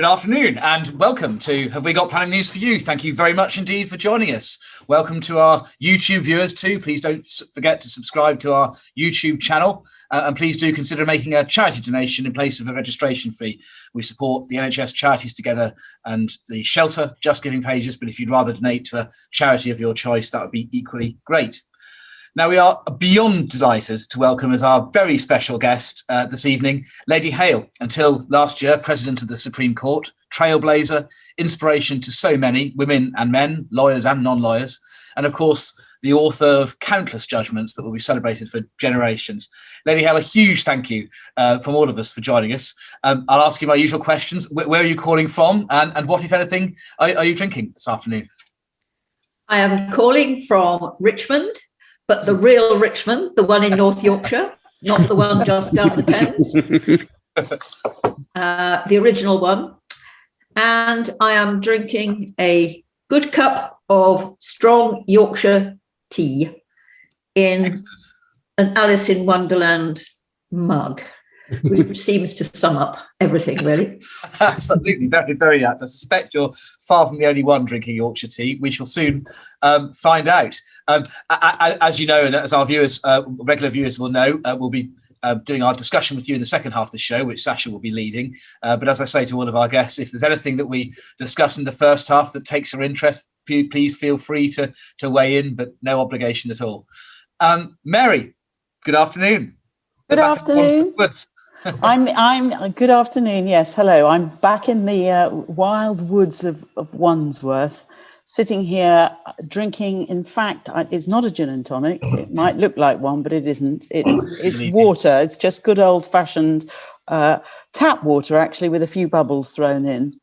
Good afternoon and welcome to Have We Got Planning News for You? Thank you very much indeed for joining us. Welcome to our YouTube viewers too. Please don't forget to subscribe to our YouTube channel and please do consider making a charity donation in place of a registration fee. We support the NHS Charities Together and the Shelter Just Giving pages, but if you'd rather donate to a charity of your choice, that would be equally great. Now, we are beyond delighted to welcome as our very special guest this evening, Lady Hale, until last year, President of the Supreme Court, trailblazer, inspiration to so many women and men, lawyers and non-lawyers, and of course, the author of countless judgments that will be celebrated for generations. Lady Hale, a huge thank you from all of us for joining us. I'll ask you my usual questions. Where are you calling from and what, if anything, are you drinking this afternoon? I am calling from Richmond, but the real Richmond, the one in North Yorkshire, not the one just down the Thames, the original one. And I am drinking a good cup of strong Yorkshire tea in an Alice in Wonderland mug, which seems to sum up everything, really. Absolutely, very, very apt. I suspect you're far from the only one drinking Yorkshire tea. We shall soon find out. As you know, and as our viewers, regular viewers will know, we'll be doing our discussion with you in the second half of the show, which Sasha will be leading. But as I say to all of our guests, if there's anything that we discuss in the first half that takes your interest, please feel free to weigh in, but no obligation at all. Mary, good afternoon. Good afternoon. I'm good afternoon. Yes, hello. I'm back in the wild woods of Wandsworth, sitting here drinking. In fact, it's not a gin and tonic. It might look like one, but it isn't. It's water. It's just good old-fashioned tap water, actually, with a few bubbles thrown in.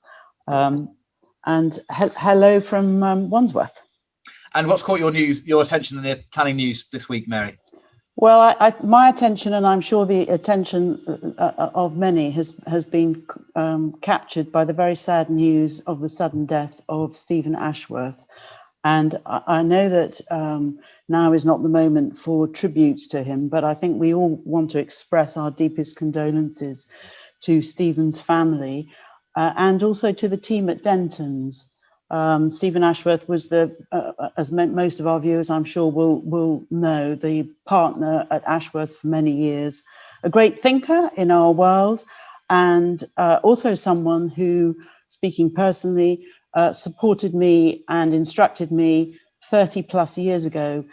And hello from Wandsworth. And what's caught your attention in the planning news this week, Mary? Well, my attention, and I'm sure the attention of many, has been captured by the very sad news of the sudden death of Stephen Ashworth. And I know that now is not the moment for tributes to him, but I think we all want to express our deepest condolences to Stephen's family and also to the team at Denton's. Stephen Ashworth was as most of our viewers, I'm sure, will know, the partner at Ashworth for many years, a great thinker in our world, and also someone who, speaking personally, supported me and instructed me 30 plus years ago,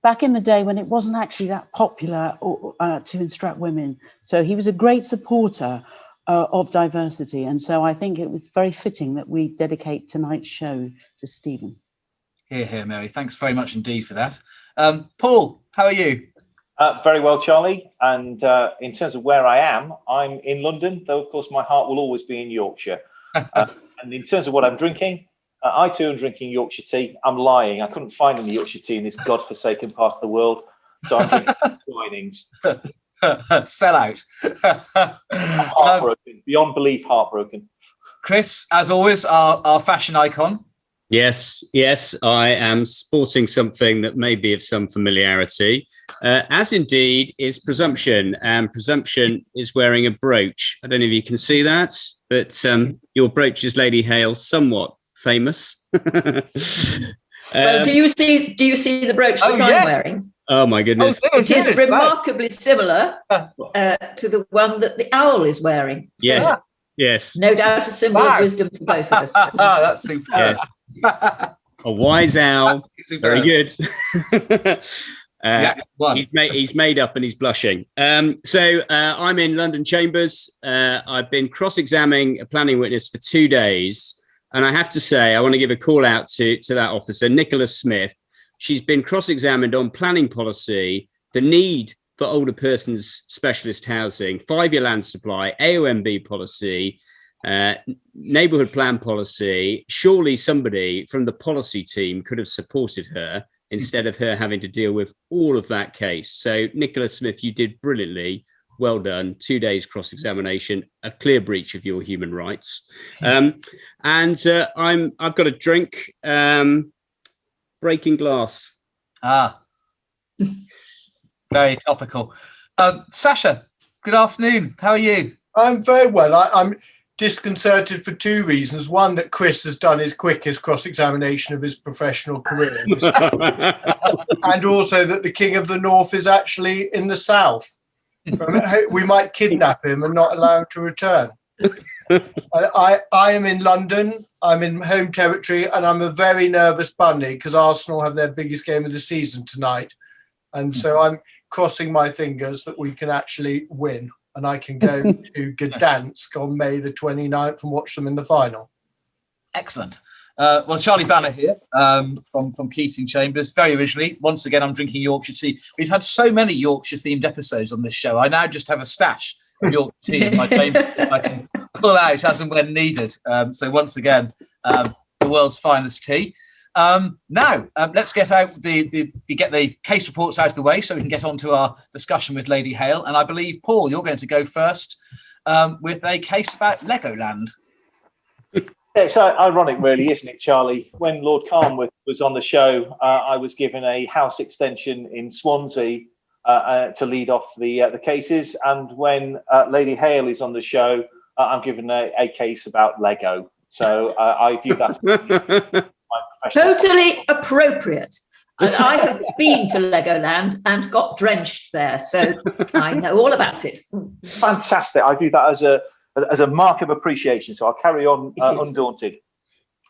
back in the day when it wasn't actually that popular to instruct women. So he was a great supporter of diversity, and so I think it was very fitting that we dedicate tonight's show to Stephen. Here, Mary. Thanks very much indeed for that. Paul, how are you? Very well, Charlie. And in terms of where I am, I'm in London, though of course my heart will always be in Yorkshire. And in terms of what I'm drinking, I too am drinking Yorkshire tea. I'm lying. I couldn't find any Yorkshire tea in this godforsaken part of the world, so I'm drinking Twinings. Sell out. Heartbroken, beyond belief heartbroken. Chris, as always, our fashion icon. Yes, I am sporting something that may be of some familiarity, as indeed is Presumption. And Presumption is wearing a brooch. I don't know if you can see that, but your brooch is, Lady Hale, somewhat famous. Well, do you see the brooch that I'm wearing? Oh my goodness! It is remarkably similar to the one that the owl is wearing. So, yes. No doubt a symbol of wisdom for both of us. That's super. Yeah. A wise owl. Very good. He's made up and he's blushing. So I'm in London Chambers. I've been cross-examining a planning witness for 2 days, and I have to say I want to give a call out to that officer, Nicola Smith. She's been cross-examined on planning policy, the need for older persons specialist housing, 5-year land supply, AOMB policy, neighbourhood plan policy. Surely somebody from the policy team could have supported her instead of her having to deal with all of that case. So Nicola Smith, you did brilliantly. Well done. 2 days cross-examination, a clear breach of your human rights. I've got a drink. Breaking glass. Very topical. Sasha, good afternoon. How are you? I'm very well. I'm disconcerted for two reasons. One, that Chris has done his quickest cross-examination of his professional career. And also that the King of the North is actually in the South. We might kidnap him and not allow him to return. I am in London, I'm in home territory, and I'm a very nervous bunny because Arsenal have their biggest game of the season tonight. And so I'm crossing my fingers that we can actually win. And I can go to Gdansk on May the 29th and watch them in the final. Excellent. Well, Charlie Banner here from Keating Chambers. Very originally, once again, I'm drinking Yorkshire tea. We've had so many Yorkshire-themed episodes on this show. I now just have a stash of Yorkshire tea in my chamber I can pull out as and when needed. So once again, the world's finest tea. Now, let's get out get the case reports out of the way so we can get on to our discussion with Lady Hale. And I believe, Paul, you're going to go first with a case about Legoland. It's ironic, really, isn't it, Charlie? When Lord Carnwath was on the show, I was given a house extension in Swansea to lead off the cases. And when Lady Hale is on the show, I'm given a case about Lego. So I view that totally appropriate. And I have been to Legoland and got drenched there, so I know all about it. Fantastic. I view that as a mark of appreciation. So I'll carry on undaunted.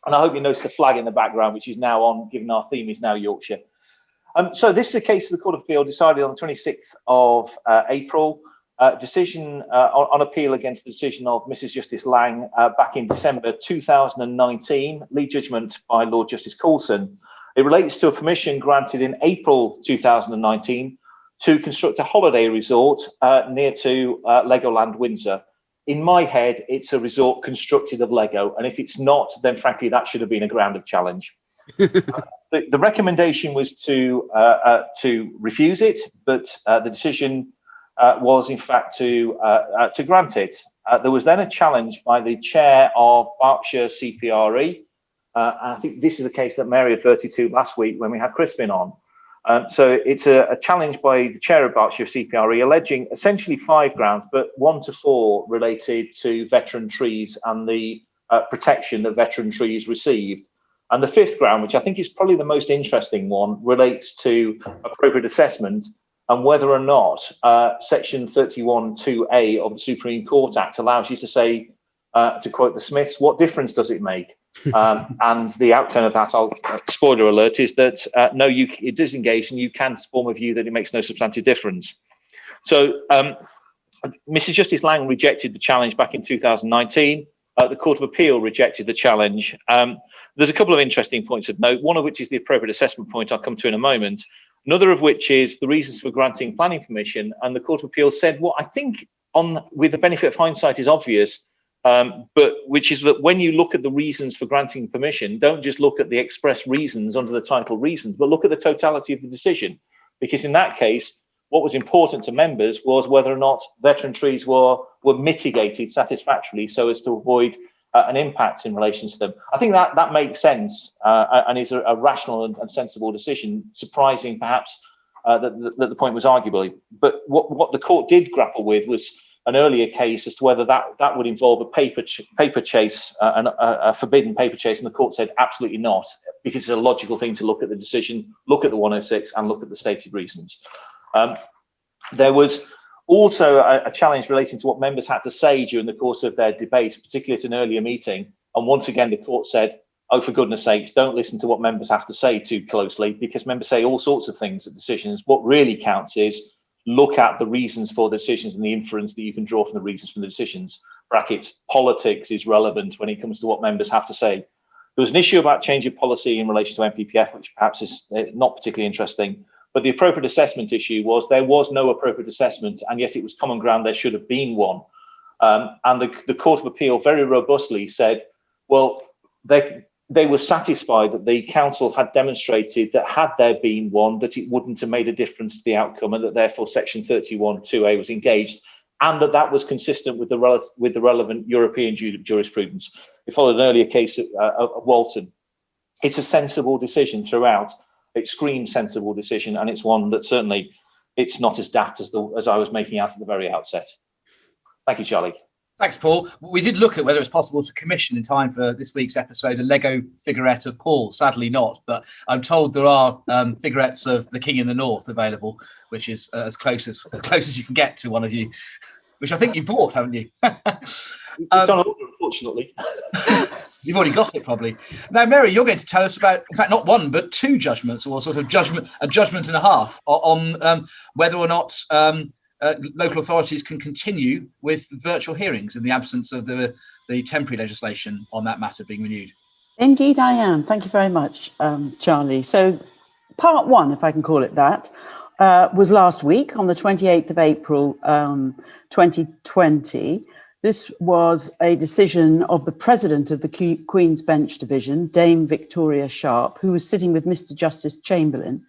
And I hope you notice the flag in the background, which is now on, given our theme is now Yorkshire. So this is a case of the Court of Appeal decided on the 26th of April. Decision on appeal against the decision of Mrs. Justice Lang back in December 2019, lead judgment by Lord Justice Coulson. It relates to a permission granted in April 2019 to construct a holiday resort near to Legoland Windsor. In my head, it's a resort constructed of Lego, and if it's not, then frankly, that should have been a ground of challenge. The recommendation was to refuse it, but the decision was in fact to grant it. There was then a challenge by the chair of Berkshire CPRE. I think this is a case that Mary adverted to last week when we had Crispin on. So it's a challenge by the chair of Berkshire CPRE alleging essentially 5 grounds, but 1 to 4 related to veteran trees and the protection that veteran trees received. And the 5th ground, which I think is probably the most interesting one, relates to appropriate assessment and whether or not Section 31(2)A of the Supreme Court Act allows you to say, to quote the Smiths, what difference does it make? And the outturn of that, spoiler alert, is that no, it is engaged and you can form a view that it makes no substantive difference. So Mrs. Justice Lang rejected the challenge back in 2019. The Court of Appeal rejected the challenge. There's a couple of interesting points of note, one of which is the appropriate assessment point I'll come to in a moment. Another of which is the reasons for granting planning permission. And the Court of Appeal said, what I think with the benefit of hindsight is obvious, but which is that when you look at the reasons for granting permission, don't just look at the express reasons under the title reasons, but look at the totality of the decision. Because in that case, what was important to members was whether or not veteran trees were mitigated satisfactorily so as to avoid an impact in relation to them. I think that makes sense and is a rational and sensible decision, surprising perhaps that the point was arguable. But what the court did grapple with was an earlier case as to whether that would involve a paper chase, a forbidden paper chase, and the court said absolutely not, because it's a logical thing to look at the decision, look at the 106 and look at the stated reasons. There was also a challenge relating to what members had to say during the course of their debate, particularly at an earlier meeting. And once again, the court said, oh, for goodness sakes, don't listen to what members have to say too closely, because members say all sorts of things at decisions. What really counts is look at the reasons for the decisions and the inference that you can draw from the reasons from the decisions. Brackets, politics is relevant when it comes to what members have to say. There was an issue about change of policy in relation to MPPF, which perhaps is not particularly interesting. But the appropriate assessment issue was there was no appropriate assessment, and yet it was common ground there should have been one. And the Court of Appeal very robustly said, well, they were satisfied that the council had demonstrated that had there been one, that it wouldn't have made a difference to the outcome, and that therefore Section 31(2)A was engaged, and that was consistent with the relevant European jurisprudence. It followed an earlier case of Walton. It's a sensible decision throughout. It screams sensible decision, and it's one that certainly it's not as daft as I was making out at the very outset. Thank you, Charlie. Thanks, Paul. We did look at whether it's possible to commission in time for this week's episode a Lego figurette of Paul. Sadly not, but I'm told there are figurettes of the King in the North available, which is as close as you can get to one of you, which I think you bought, haven't you? It's on order, unfortunately. You've already got it, probably. Now, Mary, you're going to tell us about, in fact, not one, but two judgments, or sort of a judgment and a half on whether or not local authorities can continue with virtual hearings in the absence of the temporary legislation on that matter being renewed. Indeed, I am. Thank you very much, Charlie. So part one, if I can call it that, was last week on the 28th of April, 2020. This was a decision of the president of the Queen's Bench Division, Dame Victoria Sharp, who was sitting with Mr. Justice Chamberlain.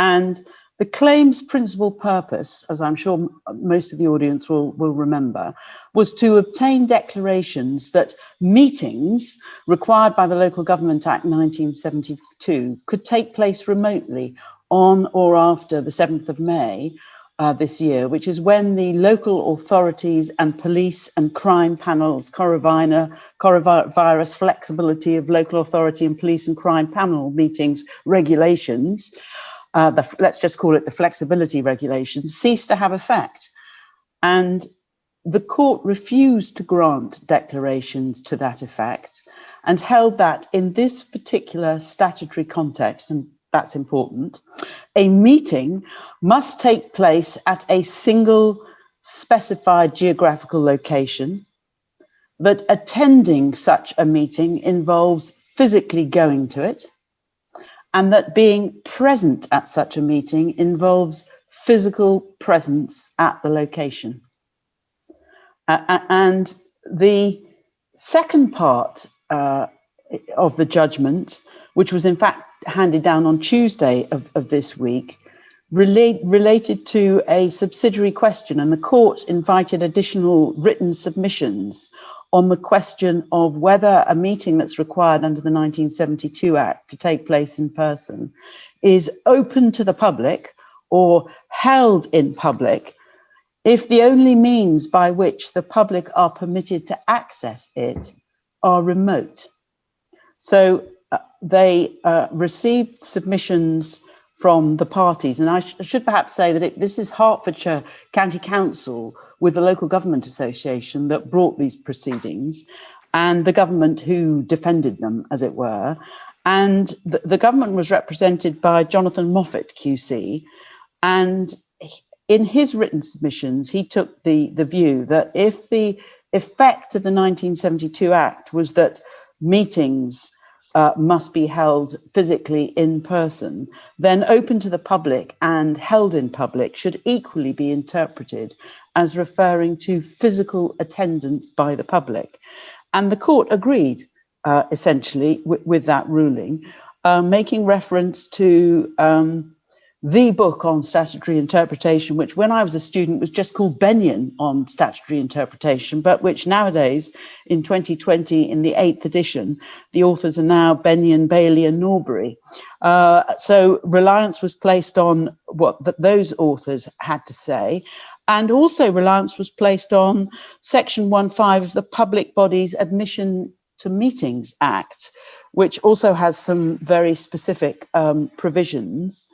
And the claim's principal purpose, as I'm sure most of the audience will remember, was to obtain declarations that meetings required by the Local Government Act 1972 could take place remotely on or after the 7th of May this year, which is when the local authorities and police and crime panels, coronavirus flexibility of local authority and police and crime panel meetings regulations, let's just call it the flexibility regulations, ceased to have effect. And the court refused to grant declarations to that effect and held that in this particular statutory context, and that's important, a meeting must take place at a single specified geographical location, that attending such a meeting involves physically going to it, and that being present at such a meeting involves physical presence at the location. And the second part of the judgment, which was in fact handed down on Tuesday of this week, related to a subsidiary question, and the court invited additional written submissions on the question of whether a meeting that's required under the 1972 Act to take place in person is open to the public or held in public if the only means by which the public are permitted to access it are remote. So they received submissions from the parties, and I should perhaps say that this is Hertfordshire County Council with the Local Government Association that brought these proceedings, and the government who defended them, as it were. And the government was represented by Jonathan Moffat QC, and in his written submissions, he took the view that if the effect of the 1972 Act was that meetings must be held physically in person, then open to the public and held in public should equally be interpreted as referring to physical attendance by the public. And the court agreed essentially with that ruling, making reference to the book on statutory interpretation, which when I was a student was just called Benyon on statutory interpretation, but which nowadays in 2020 in the 8th edition, the authors are now Benyon, Bailey and Norbury. So reliance was placed on what those authors had to say. And also reliance was placed on Section 1.5 of the Public Bodies Admission to Meetings Act, which also has some very specific provisions.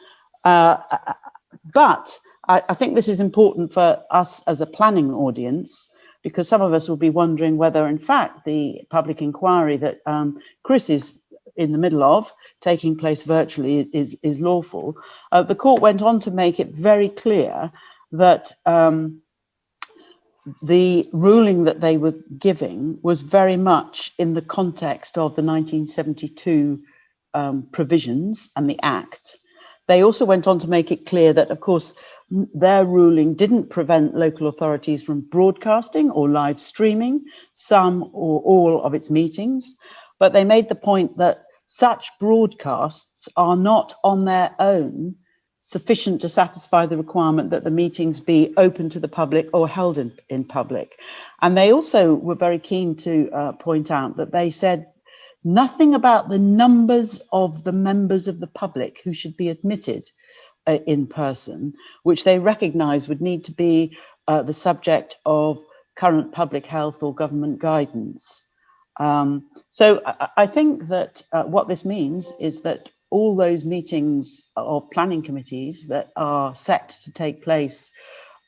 But I think this is important for us as a planning audience, because some of us will be wondering whether, in fact, the public inquiry that Chris is in the middle of, taking place virtually, is lawful. The court went on to make it very clear that the ruling that they were giving was very much in the context of the 1972 provisions and the Act. They also went on to make it clear that, of course, their ruling didn't prevent local authorities from broadcasting or live streaming some or all of its meetings, but they made the point that such broadcasts are not on their own sufficient to satisfy the requirement that the meetings be open to the public or held in public. And they also were very keen to point out that they said nothing about the numbers of the members of the public who should be admitted in person, which they recognize would need to be the subject of current public health or government guidance. So I think that what this means is that all those meetings of planning committees that are set to take place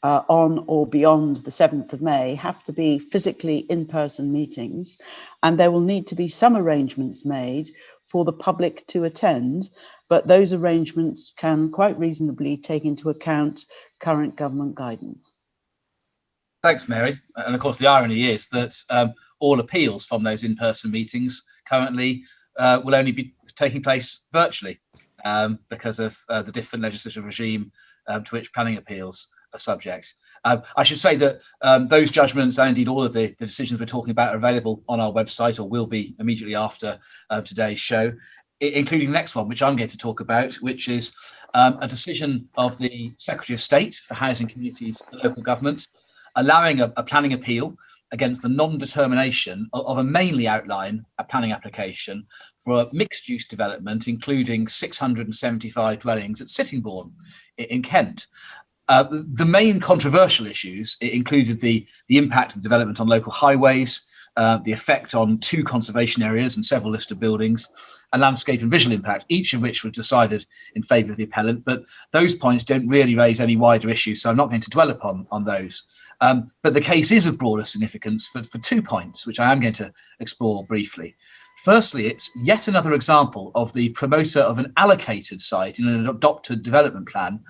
on or beyond the 7th of May have to be physically in-person meetings, and there will need to be some arrangements made for the public to attend, but those arrangements can quite reasonably take into account current government guidance. Thanks, Mary. And of course, the irony is that all appeals from those in-person meetings currently will only be taking place virtually because of the different legislative regime to which planning appeals are subject. I should say that those judgments and indeed all of the decisions we're talking about are available on our website, or will be immediately after today's show, including the next one, which I'm going to talk about, which is a decision of the Secretary of State for Housing, Communities and Local Government, allowing a planning appeal against the non-determination of a mainly outline a planning application for a mixed-use development, including 675 dwellings at Sittingbourne in Kent. The main controversial issues included the impact of the development on local highways, the effect on 2 conservation areas and several listed buildings, and landscape and visual impact, each of which was decided in favour of the appellant. But those points don't really raise any wider issues, so I'm not going to dwell upon those. But the case is of broader significance for 2 points, which I am going to explore briefly. Firstly, it's yet another example of the promoter of an allocated site in an adopted development plan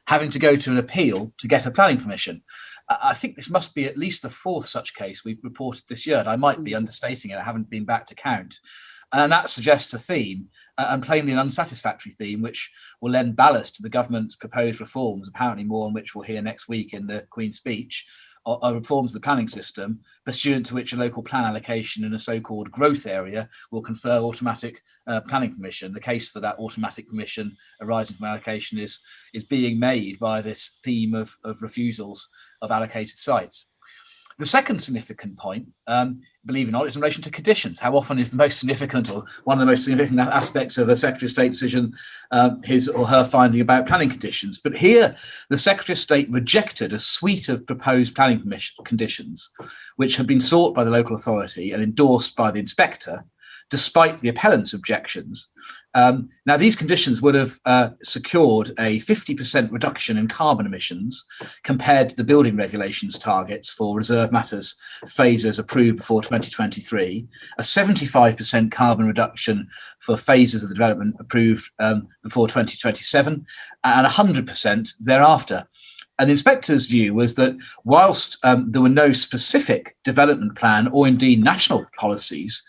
having to go to an appeal to get a planning permission. I think this must be at least the 4th such case we've reported this year, and I might be understating it. I haven't been back to count. And that suggests a theme, and plainly an unsatisfactory theme, which will lend ballast to the government's proposed reforms, apparently more on which we'll hear next week in the Queen's speech, or reforms of the planning system, pursuant to which a local plan allocation in a so-called growth area will confer automatic planning permission. The case for that automatic permission arising from allocation is being made by this theme of refusals of allocated sites. The second significant point, believe it or not, is in relation to conditions. How often is the most significant, or one of the most significant aspects of a Secretary of State decision, his or her finding about planning conditions? But here, the Secretary of State rejected a suite of proposed planning conditions, which had been sought by the local authority and endorsed by the inspector, despite the appellant's objections. Now, these conditions would have secured a 50% reduction in carbon emissions compared to the building regulations targets for reserve matters phases approved before 2023, a 75% carbon reduction for phases of the development approved before 2027, and 100% thereafter. And the inspector's view was that whilst there were no specific development plan or indeed national policies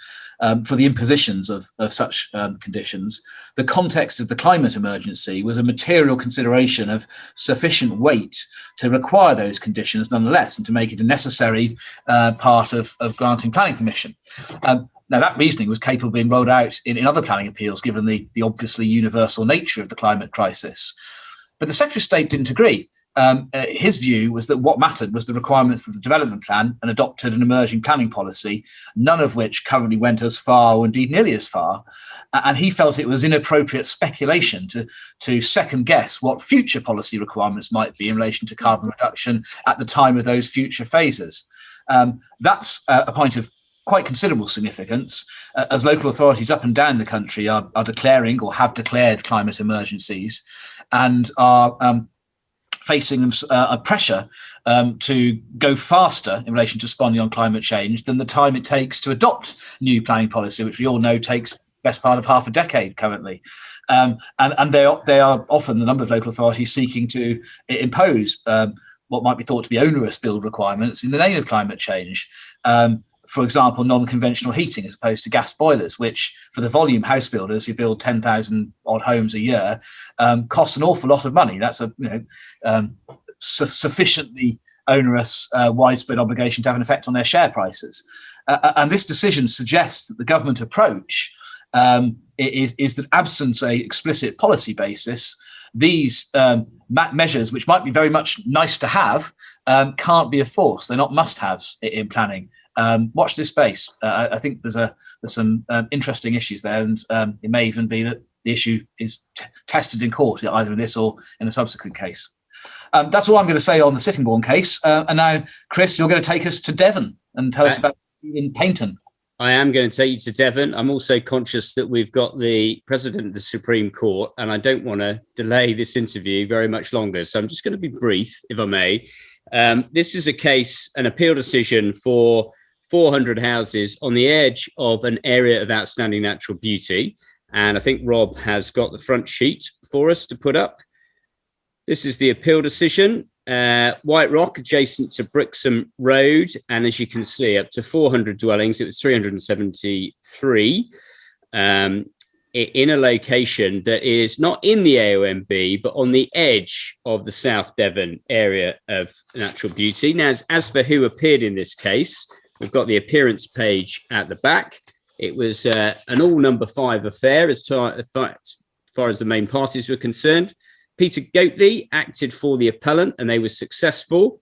for the impositions of such conditions, the context of the climate emergency was a material consideration of sufficient weight to require those conditions nonetheless, and to make it a necessary part of granting planning permission. Now, that reasoning was capable of being rolled out in other planning appeals, given the obviously universal nature of the climate crisis. But the Secretary of State didn't agree. His view was that what mattered was the requirements of the development plan and adopted an emerging planning policy, none of which currently went as far or indeed nearly as far. And he felt it was inappropriate speculation to second guess what future policy requirements might be in relation to carbon reduction at the time of those future phases. That's a point of quite considerable significance, as local authorities up and down the country are declaring or have declared climate emergencies and are facing a pressure to go faster in relation to responding on climate change than the time it takes to adopt new planning policy, which we all know takes best part of half a decade currently. And they are often, the number of local authorities, seeking to impose what might be thought to be onerous build requirements in the name of climate change. For example, non-conventional heating as opposed to gas boilers, which for the volume house builders who build 10,000 odd homes a year costs an awful lot of money. That's a sufficiently onerous widespread obligation to have an effect on their share prices. And this decision suggests that the government approach is that absent a explicit policy basis, these measures, which might be very much nice to have, can't be enforced. They're not must-haves in planning. Watch this space. I think there's some interesting issues there, and it may even be that the issue is tested in court, either in this or in a subsequent case. That's all I'm going to say on the Sittingbourne case. And now, Chris, you're going to take us to Devon and tell us about in Paynton. I am going to take you to Devon. I'm also conscious that we've got the President of the Supreme Court, and I don't want to delay this interview very much longer. So I'm just going to be brief, if I may. This is a case, an appeal decision for 400 houses on the edge of an area of outstanding natural beauty. And I think Rob has got the front sheet for us to put up. This is the appeal decision. White Rock, adjacent to Brixham Road, and as you can see, up to 400 dwellings. It was 373 in a location that is not in the AONB, but on the edge of the South Devon area of natural beauty. Now, as for who appeared in this case, we've got the appearance page at the back. It was an all number 5 affair as far as the main parties were concerned. Peter Goatley acted for the appellant and they were successful.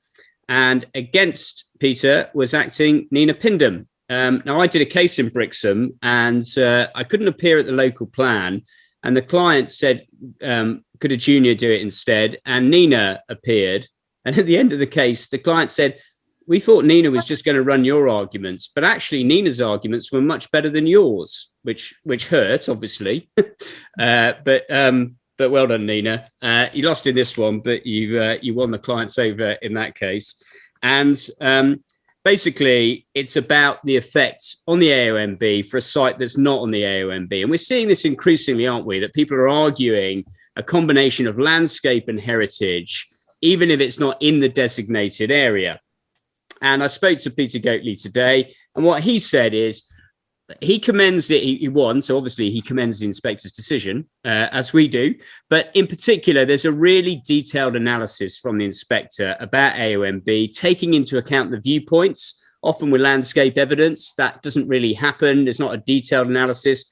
And against Peter was acting Nina Pindham. Now, I did a case in Brixham and I couldn't appear at the local plan. And the client said, could a junior do it instead? And Nina appeared. And at the end of the case, the client said, we thought Nina was just going to run your arguments, but actually Nina's arguments were much better than yours, which hurt, obviously. But well done, Nina. You lost in this one, but you won the clients over in that case. And basically, it's about the effect on the AONB for a site that's not on the AONB. And we're seeing this increasingly, aren't we? That people are arguing a combination of landscape and heritage, even if it's not in the designated area. And I spoke to Peter Goatley today, and what he said is, he commends that he won, so obviously he commends the inspector's decision, as we do. But in particular, there's a really detailed analysis from the inspector about AONB, taking into account the viewpoints. Often with landscape evidence, that doesn't really happen. There's not a detailed analysis.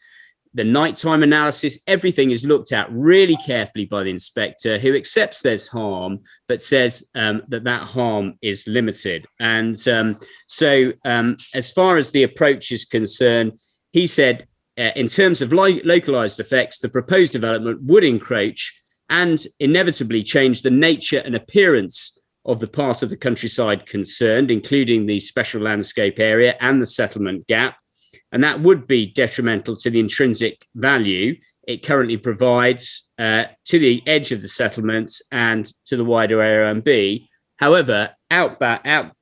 The nighttime analysis, everything is looked at really carefully by the inspector, who accepts there's harm, but says that harm is limited. And so as far as the approach is concerned, he said, in terms of localized effects, the proposed development would encroach and inevitably change the nature and appearance of the part of the countryside concerned, including the special landscape area and the settlement gap. And that would be detrimental to the intrinsic value it currently provides to the edge of the settlements and to the wider AONB. However, outweighed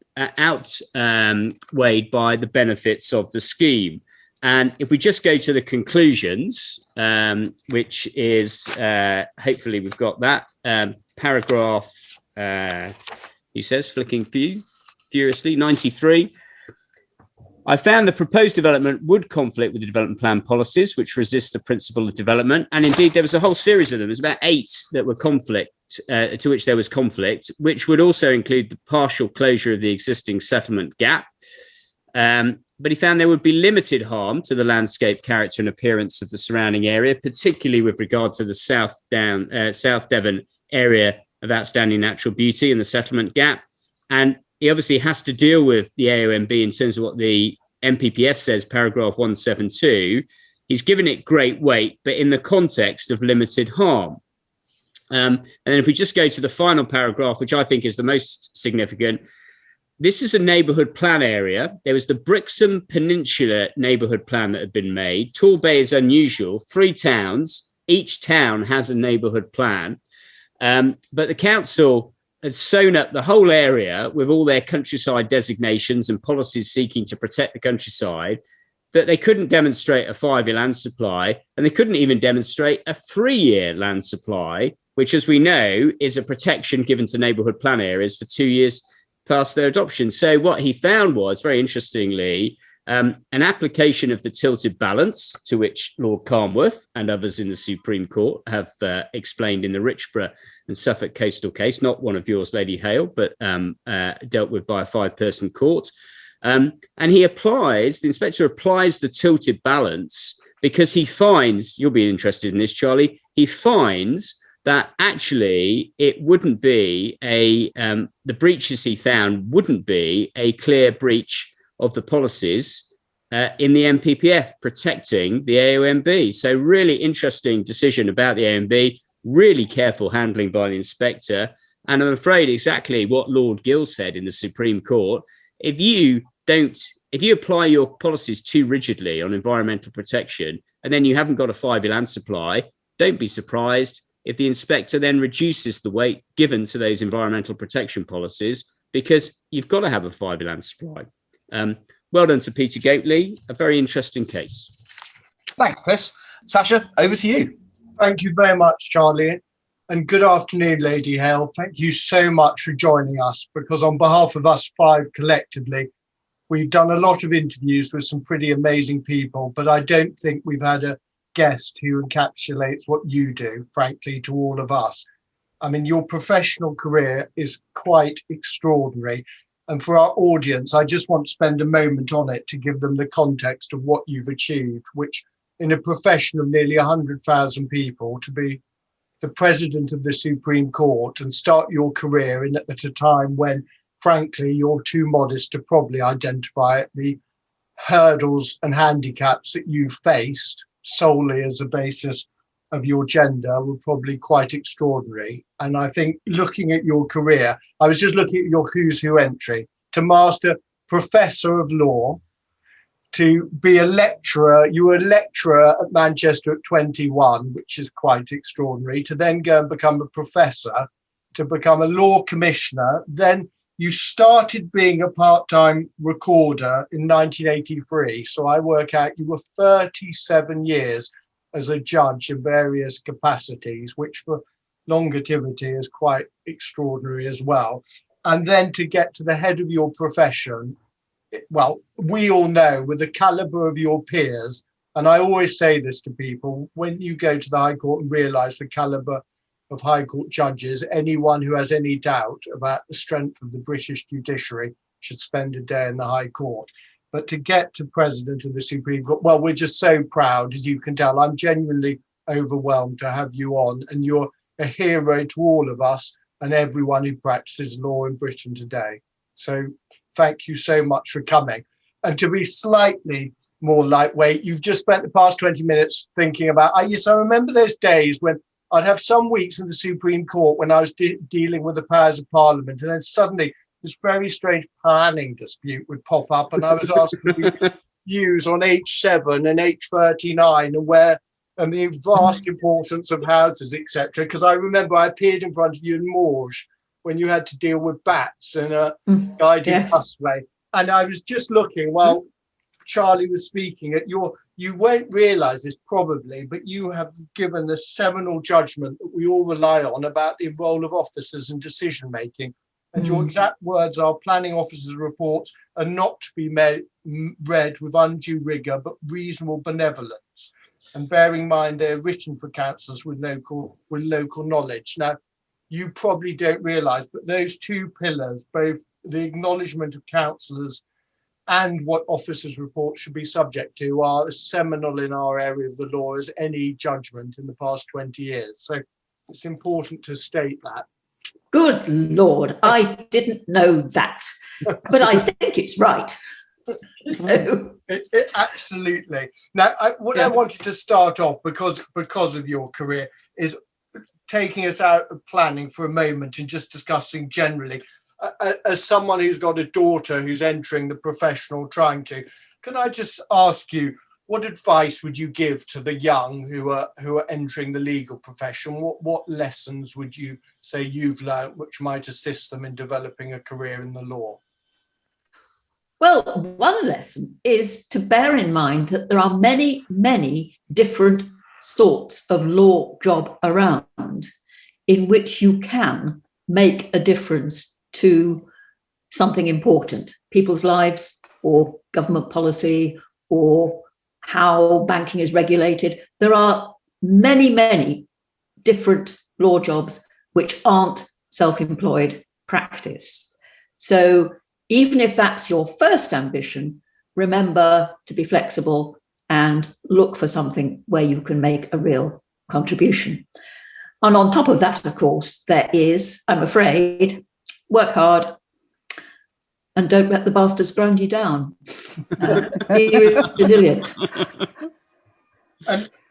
by the benefits of the scheme. And if we just go to the conclusions, which is hopefully we've got that paragraph, he says, flicking furiously, 93. I found the proposed development would conflict with the development plan policies, which resist the principle of development. And indeed, there was a whole series of them. There's about 8 that were to which there was conflict, which would also include the partial closure of the existing settlement gap. But he found there would be limited harm to the landscape character and appearance of the surrounding area, particularly with regard to the South Devon area of outstanding natural beauty and the settlement gap. And he obviously has to deal with the AONB in terms of what the MPPF says, paragraph 172. He's given it great weight, but in the context of limited harm. And then if we just go to the final paragraph, which I think is the most significant, this is a neighbourhood plan area. There was the Brixham Peninsula neighbourhood plan that had been made. Torbay is unusual. 3 towns, each town has a neighbourhood plan. But the council had sewn up the whole area with all their countryside designations and policies seeking to protect the countryside, that they couldn't demonstrate a 5-year land supply, and they couldn't even demonstrate a 3-year land supply, which, as we know, is a protection given to neighbourhood plan areas for 2 years past their adoption. So what he found was, very interestingly, an application of the tilted balance, to which Lord Carnworth and others in the Supreme Court have explained in the Richborough and Suffolk coastal case, not one of yours, Lady Hale, but dealt with by a 5-person court. And the inspector applies the tilted balance because he finds, you'll be interested in this, Charlie, he finds that actually it wouldn't be the breaches he found wouldn't be a clear breach of the policies in the MPPF protecting the AONB. So really interesting decision about the AONB, really careful handling by the inspector. And I'm afraid exactly what Lord Gill said in the Supreme Court, if you apply your policies too rigidly on environmental protection, and then you haven't got a 5-year land supply, don't be surprised if the inspector then reduces the weight given to those environmental protection policies, because you've got to have a 5-year land supply. Well done to Peter Gately, a very interesting case. Thanks, Chris. Sasha, over to you. Thank you very much, Charlie. And good afternoon, Lady Hale. Thank you so much for joining us, because on behalf of us 5 collectively, we've done a lot of interviews with some pretty amazing people, but I don't think we've had a guest who encapsulates what you do, frankly, to all of us. I mean, your professional career is quite extraordinary. And for our audience, I just want to spend a moment on it to give them the context of what you've achieved, which in a profession of nearly 100,000 people, to be the president of the Supreme Court and start your career at a time when, frankly, you're too modest to probably identify the hurdles and handicaps that you faced solely as a basis of your gender, were probably quite extraordinary. And I think looking at your career, I was just looking at your who's who entry, to master Professor of Law, to be a lecturer. You were a lecturer at Manchester at 21, which is quite extraordinary, to then go and become a professor, to become a law commissioner. Then you started being a part-time recorder in 1983. So I work out you were 37 years as a judge in various capacities, which for longevity is quite extraordinary as well. And then to get to the head of your profession, well, we all know with the caliber of your peers, and I always say this to people, when you go to the High Court and realise the caliber of High Court judges, anyone who has any doubt about the strength of the British judiciary should spend a day in the High Court. But to get to President of the Supreme Court, well, we're just so proud, as you can tell. I'm genuinely overwhelmed to have you on, and you're a hero to all of us and everyone who practices law in Britain today. So thank you so much for coming. And to be slightly more lightweight, you've just spent the past 20 minutes thinking about, I remember those days when I'd have some weeks in the Supreme Court when I was dealing with the powers of Parliament, and then suddenly this very strange planning dispute would pop up, and I was asking views on H7 and H39 and the vast importance of houses, etc. Because I remember I appeared in front of you in Morges when you had to deal with bats and a guided busway, and I was just looking while Charlie was speaking at you won't realise this probably, but you have given the seminal judgment that we all rely on about the role of officers and decision making. And your exact words are, planning officers' reports are not to be read with undue rigour, but reasonable benevolence. And bearing in mind they're written for councillors with local knowledge. Now, you probably don't realise, but those 2 pillars, both the acknowledgement of councillors and what officers' reports should be subject to, are as seminal in our area of the law as any judgment in the past 20 years. So it's important to state that. Good Lord, I didn't know that, but I think it's right. So. Absolutely. Now, I wanted to start off, because of your career, is taking us out of planning for a moment and just discussing generally. As someone who's got a daughter who's entering the professional, can I just ask you, what advice would you give to the young who are entering the legal profession? What lessons would you say you've learned which might assist them in developing a career in the law? Well, one lesson is to bear in mind that there are many, many different sorts of law job around in which you can make a difference to something important, people's lives or government policy or how banking is regulated. There are many, many different law jobs which aren't self-employed practice. So even if that's your first ambition, remember to be flexible and look for something where you can make a real contribution. And on top of that, of course, there is, I'm afraid, work hard and don't let the bastards grind you down. Be resilient.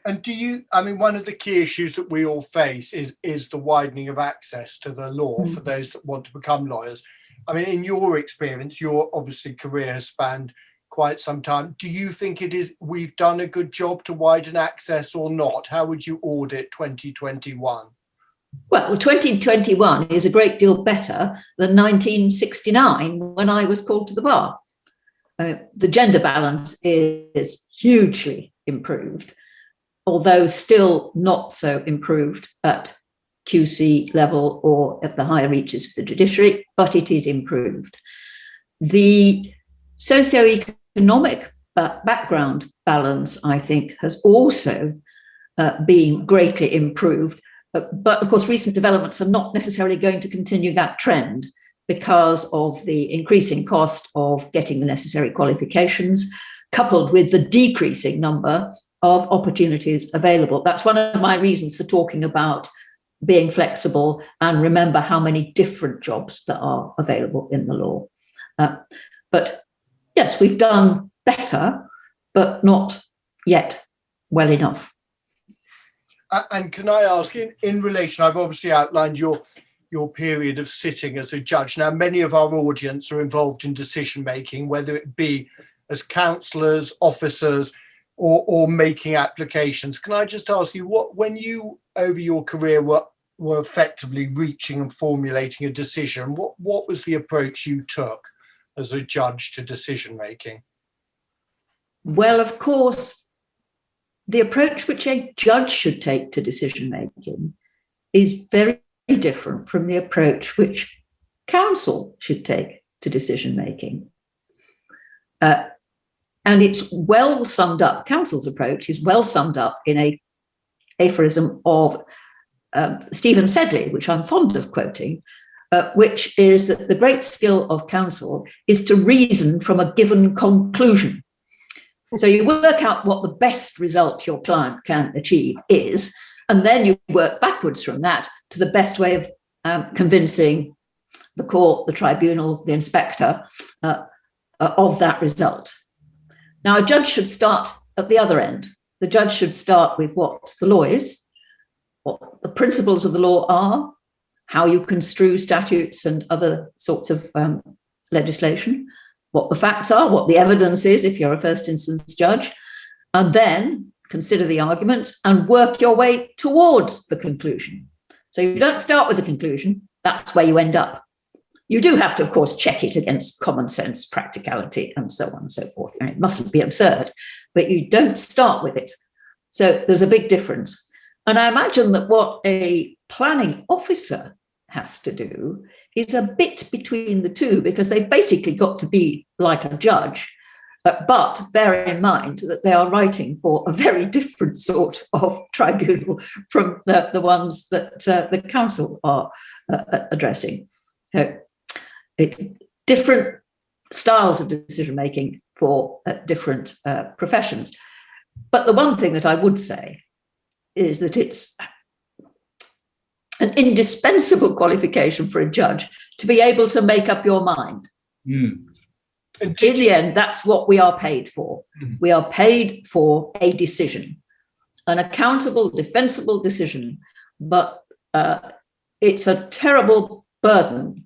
And one of the key issues that we all face is the widening of access to the law for those that want to become lawyers. I mean, in your experience, your obviously career has spanned quite some time. Do you think we've done a good job to widen access or not? How would you audit 2021? Well, 2021 is a great deal better than 1969 when I was called to the bar. The gender balance is hugely improved, although still not so improved at QC level or at the higher reaches of the judiciary, but it is improved. The socioeconomic background balance, I think, has also been greatly improved. But of course, recent developments are not necessarily going to continue that trend because of the increasing cost of getting the necessary qualifications, coupled with the decreasing number of opportunities available. That's one of my reasons for talking about being flexible and remember how many different jobs there are available in the law. But yes, we've done better, but not yet well enough. And can I ask, in relation, I've obviously outlined your period of sitting as a judge. Now, many of our audience are involved in decision making, whether it be as counsellors, officers, or making applications. Can I just ask you, when you, over your career, were effectively reaching and formulating a decision, what was the approach you took as a judge to decision making? Well, of course, the approach which a judge should take to decision making is very different from the approach which counsel should take to decision making. And it's well summed up, counsel's approach is well summed up in a aphorism of Stephen Sedley, which I'm fond of quoting, which is that the great skill of counsel is to reason from a given conclusion. So you work out what the best result your client can achieve is, and then you work backwards from that to the best way of convincing the court, the tribunal, the inspector of that result. Now, a judge should start at the other end. The judge should start with what the law is, what the principles of the law are, how you construe statutes and other sorts of legislation, what the facts are, what the evidence is if you're a first instance judge, and then consider the arguments and work your way towards the conclusion. So you don't start with the conclusion, that's where you end up. You do have to, of course, check it against common sense, practicality, and so on and so forth. I mean, it mustn't be absurd, but you don't start with it. So there's a big difference. And I imagine that what a planning officer has to do is a bit between the two, because they've basically got to be like a judge, but bear in mind that they are writing for a very different sort of tribunal from the ones that the council are addressing. Different styles of decision making for different professions. But the one thing that I would say is that it's an indispensable qualification for a judge to be able to make up your mind. In the end, that's what we are paid for. We are paid for a decision, an accountable, defensible decision, but it's a terrible burden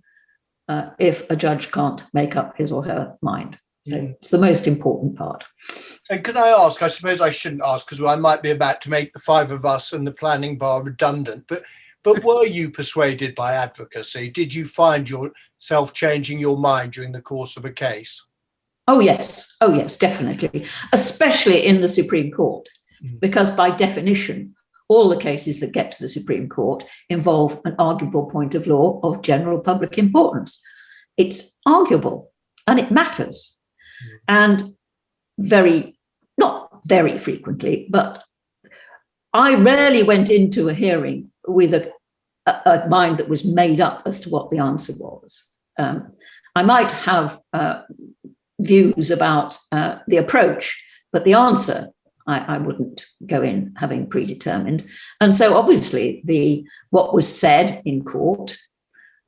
if a judge can't make up his or her mind. So it's the most important part. And can I ask, I suppose I shouldn't ask because I might be about to make the five of us and the planning bar redundant, but were you persuaded by advocacy? Did you find yourself changing your mind during the course of a case? Oh, yes, definitely. Especially in the Supreme Court, because by definition, all the cases that get to the Supreme Court involve an arguable point of law of general public importance. It's arguable and it matters. And not very frequently, but I rarely went into a hearing with a mind that was made up as to what the answer was. I might have views about the approach, but the answer I wouldn't go in having predetermined. And so obviously what was said in court,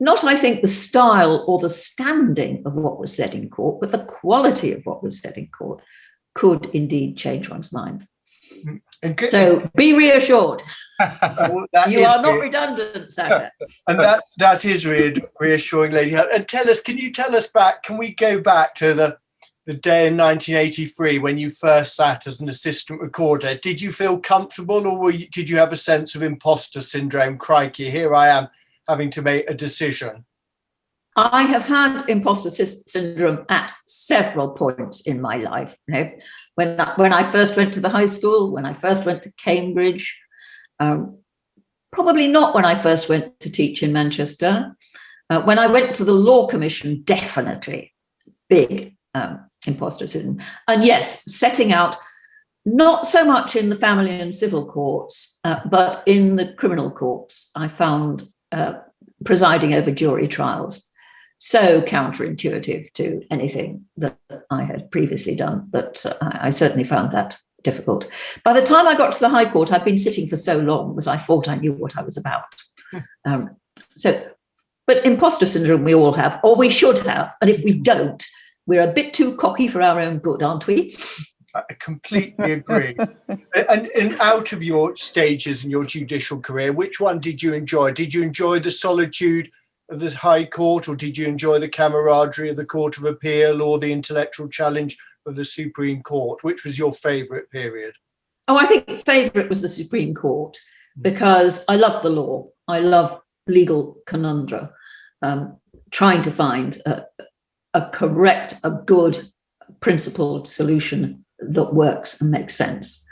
not I think the style or the standing of what was said in court, but the quality of what was said in court could indeed change one's mind. So be reassured. That You is are not redundant, Sasha. And that is reassuring, Lady Hale. And can you tell us can we go back to the day in 1983 when you first sat as an assistant recorder? Did you feel comfortable, or did you have a sense of imposter syndrome? Crikey, here I am having to make a decision. I have had imposter syndrome at several points in my life. You know, when I first went to the high school, when I first went to Cambridge, probably not when I first went to teach in Manchester. When I went to the Law Commission, definitely big imposter syndrome. And yes, setting out, not so much in the family and civil courts, but in the criminal courts, I found presiding over jury trials so counterintuitive to anything that I had previously done, but I certainly found that difficult. By the time I got to the High Court, I'd been sitting for so long that I thought I knew what I was about. But imposter syndrome we all have, or we should have, and if we don't, we're a bit too cocky for our own good, aren't we? I completely agree. And out of your stages in your judicial career, which one did you enjoy? Did you enjoy the solitude of the High Court, or did you enjoy the camaraderie of the Court of Appeal, or the intellectual challenge of the Supreme Court? Which was your favourite period? Oh, I think favourite was the Supreme Court, because I love the law. I love legal conundrum, trying to find a correct, a good, principled solution that works and makes sense.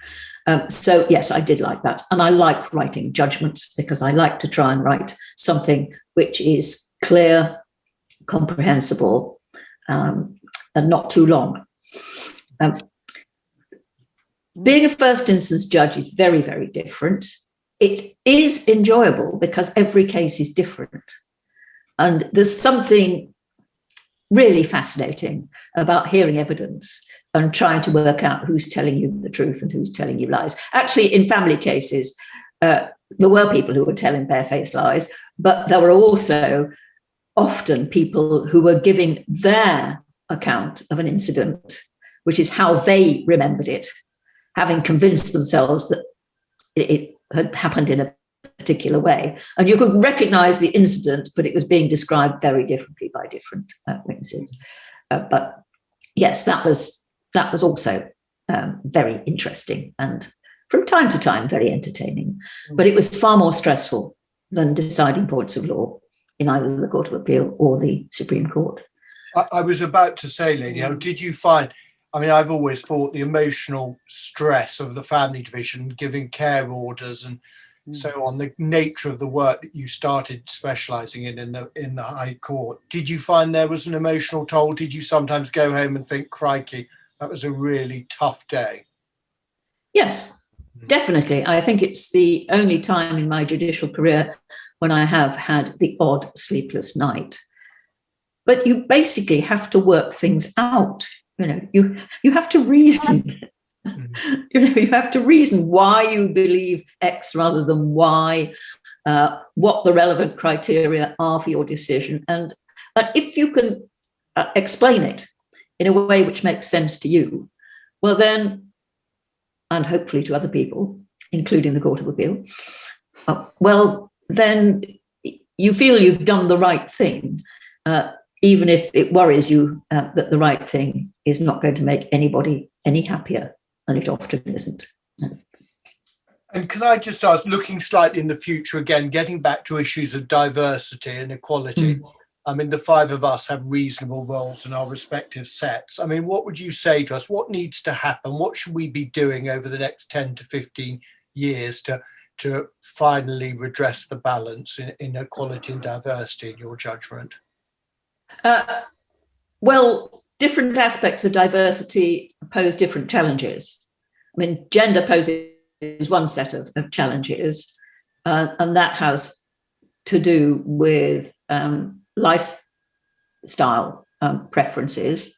So yes, I did like that. And I like writing judgments, because I like to try and write something which is clear, comprehensible, and not too long. Being a first instance judge is very, very different. It is enjoyable because every case is different. And there's something really fascinating about hearing evidence and trying to work out who's telling you the truth and who's telling you lies. Actually, in family cases, there were people who were telling barefaced lies, but there were also often people who were giving their account of an incident, which is how they remembered it, having convinced themselves that it had happened in a particular way. And you could recognize the incident, but it was being described very differently by different witnesses. But yes, that was also very interesting, and from time to time very entertaining. But it was far more stressful than deciding points of law in either the Court of Appeal or the Supreme Court. I was about to say, Lady Hale, did you find, I mean, I've always thought the emotional stress of the family division, giving care orders and so on, the nature of the work that you started specialising in the High Court. Did you find there was an emotional toll? Did you sometimes go home and think, crikey, that was a really tough day? Yes, definitely. I think it's the only time in my judicial career when I have had the odd sleepless night. But you basically have to work things out. You know, you have to reason. You have to reason why you believe X rather than Y, what the relevant criteria are for your decision. And if you can explain it in a way which makes sense to you, well then, and hopefully to other people, including the Court of Appeal, well, then you feel you've done the right thing, even if it worries you that the right thing is not going to make anybody any happier, and it often isn't. And can I just ask, looking slightly in the future again, getting back to issues of diversity and equality, I mean, the five of us have reasonable roles in our respective sets. I mean, what would you say to us? What needs to happen? What should we be doing over the next 10 to 15 years to finally redress the balance in equality and diversity, in your judgment? Well, different aspects of diversity pose different challenges. I mean, gender poses one set of challenges, and that has to do with lifestyle preferences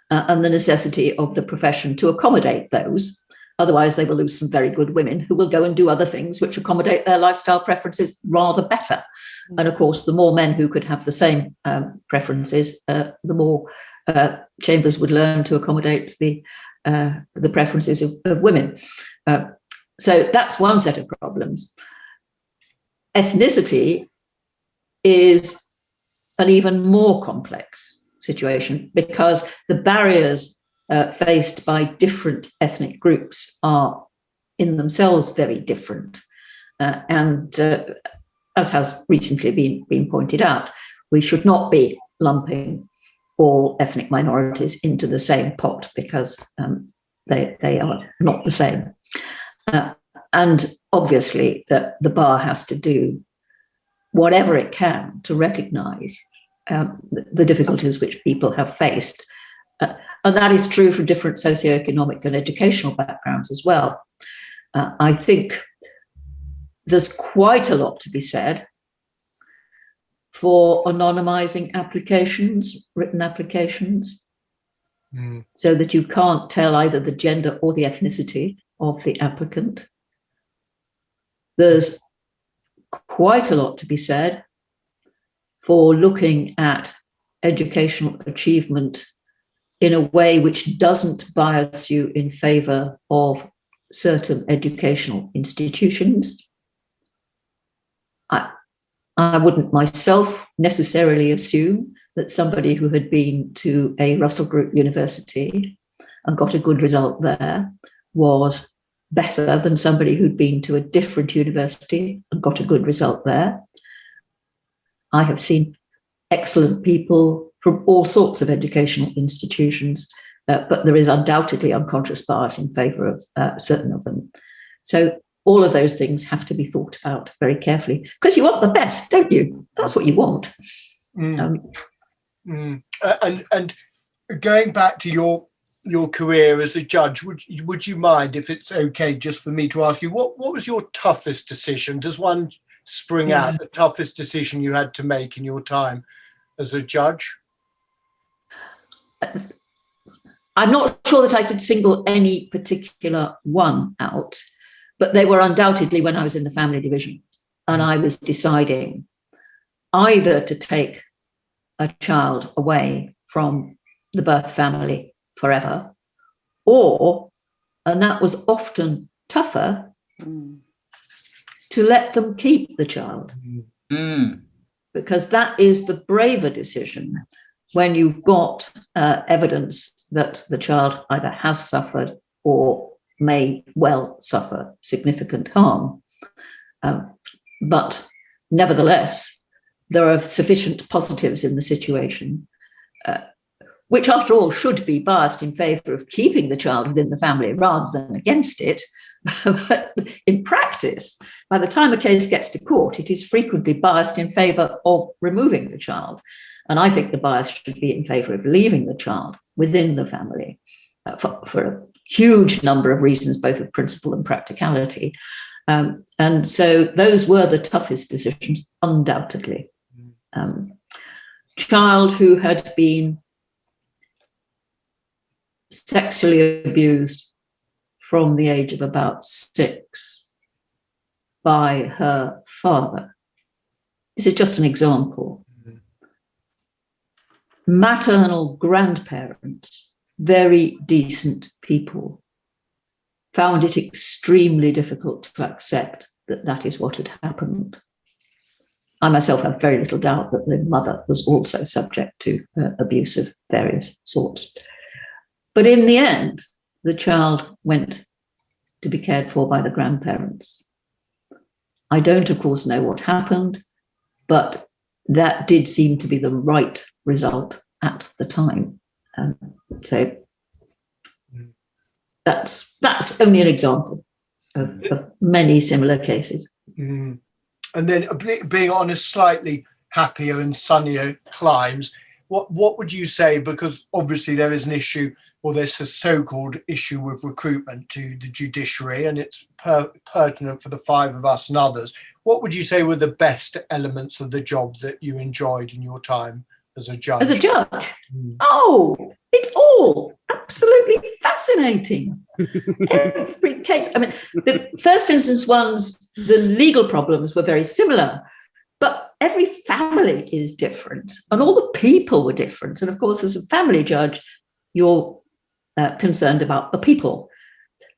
and the necessity of the profession to accommodate those. Otherwise, they will lose some very good women who will go and do other things which accommodate their lifestyle preferences rather better. And of course, the more men who could have the same preferences, the more chambers would learn to accommodate the preferences of women. So that's one set of problems. Ethnicity is an even more complex situation because the barriers faced by different ethnic groups are in themselves very different. And as has recently been pointed out, we should not be lumping all ethnic minorities into the same pot because they are not the same. And obviously the bar has to do whatever it can to recognise the difficulties which people have faced. And that is true for different socioeconomic and educational backgrounds as well. I think there's quite a lot to be said for anonymising applications, written applications, so that you can't tell either the gender or the ethnicity of the applicant. There's quite a lot to be said for looking at educational achievement in a way which doesn't bias you in favour of certain educational institutions. I wouldn't myself necessarily assume that somebody who had been to a Russell Group university and got a good result there was better than somebody who'd been to a different university and got a good result there. I have seen excellent people from all sorts of educational institutions, but there is undoubtedly unconscious bias in favour of certain of them. So all of those things have to be thought about very carefully because you want the best, don't you? That's what you want. And going back to your career as a judge, would you mind, if it's okay just for me to ask you, what was your toughest decision? Does one spring out, the toughest decision you had to make in your time as a judge? I'm not sure that I could single any particular one out, but they were undoubtedly when I was in the family division and I was deciding either to take a child away from the birth family forever, or, and that was often tougher, to let them keep the child. Because that is the braver decision when you've got evidence that the child either has suffered or may well suffer significant harm. But nevertheless, there are sufficient positives in the situation, which after all should be biased in favour of keeping the child within the family rather than against it. But in practice, by the time a case gets to court, it is frequently biased in favour of removing the child. And I think the bias should be in favour of leaving the child within the family for a huge number of reasons, both of principle and practicality. And so those were the toughest decisions, undoubtedly. Child who had been sexually abused from the age of about 6 by her father. This is just an example. Maternal grandparents, very decent people, found it extremely difficult to accept that that is what had happened. I myself have very little doubt that the mother was also subject to abuse of various sorts. But in the end, the child went to be cared for by the grandparents. I don't, of course, know what happened, but that did seem to be the right result at the time. So that's only an example of many similar cases. And then being on a slightly happier and sunnier climes, what would you say, because obviously there is an issue, or there's a so-called issue with recruitment to the judiciary, and it's pertinent for the 5 of us and others. What would you say were the best elements of the job that you enjoyed in your time as a judge? As a judge? Oh, it's all absolutely fascinating. Every case. I mean, the first instance ones, the legal problems were very similar, but every family is different and all the people were different. And of course, as a family judge, you're concerned about the people.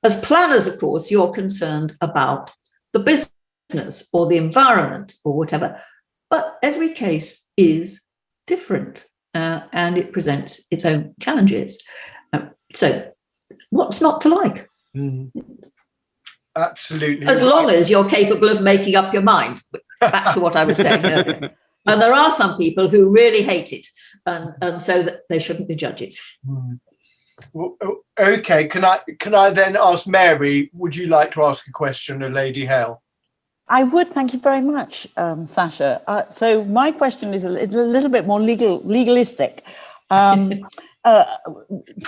As planners, of course, you're concerned about the business or the environment or whatever, but every case is different and it presents its own challenges. So what's not to like? Absolutely. As long as you're capable of making up your mind, back to what I was saying earlier. And there are some people who really hate it, and so that they shouldn't be judges. Well, okay, can I then ask Mary, would you like to ask a question of Lady Hale? I would, thank you very much, Sasha. So my question is a little bit more legalistic.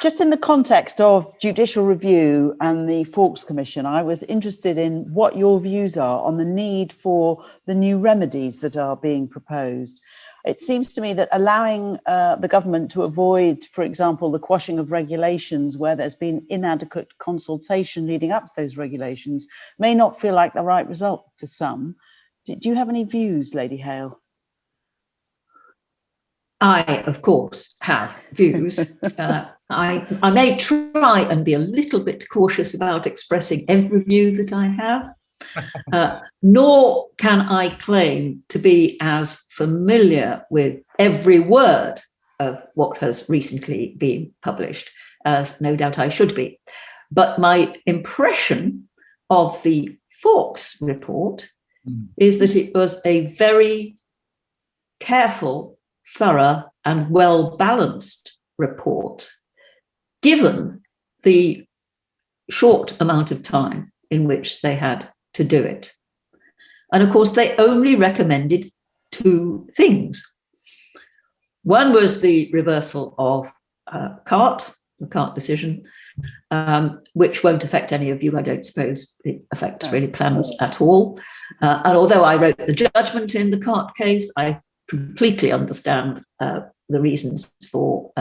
Just in the context of judicial review and the Fawkes Commission, I was interested in what your views are on the need for the new remedies that are being proposed. It seems to me that allowing the government to avoid, for example, the quashing of regulations where there's been inadequate consultation leading up to those regulations may not feel like the right result to some. Do you have any views, Lady Hale? I, of course, have views. I may try and be a little bit cautious about expressing every view that I have, nor can I claim to be as familiar with every word of what has recently been published, as no doubt I should be. But my impression of the Fawkes report is that it was a very careful, thorough and well-balanced report, given the short amount of time in which they had to do it. And of course, they only recommended two things. One was the reversal of the CART decision, which won't affect any of you, I don't suppose. It affects really planners at all. And although I wrote the judgment in the CART case, I completely understand the reasons for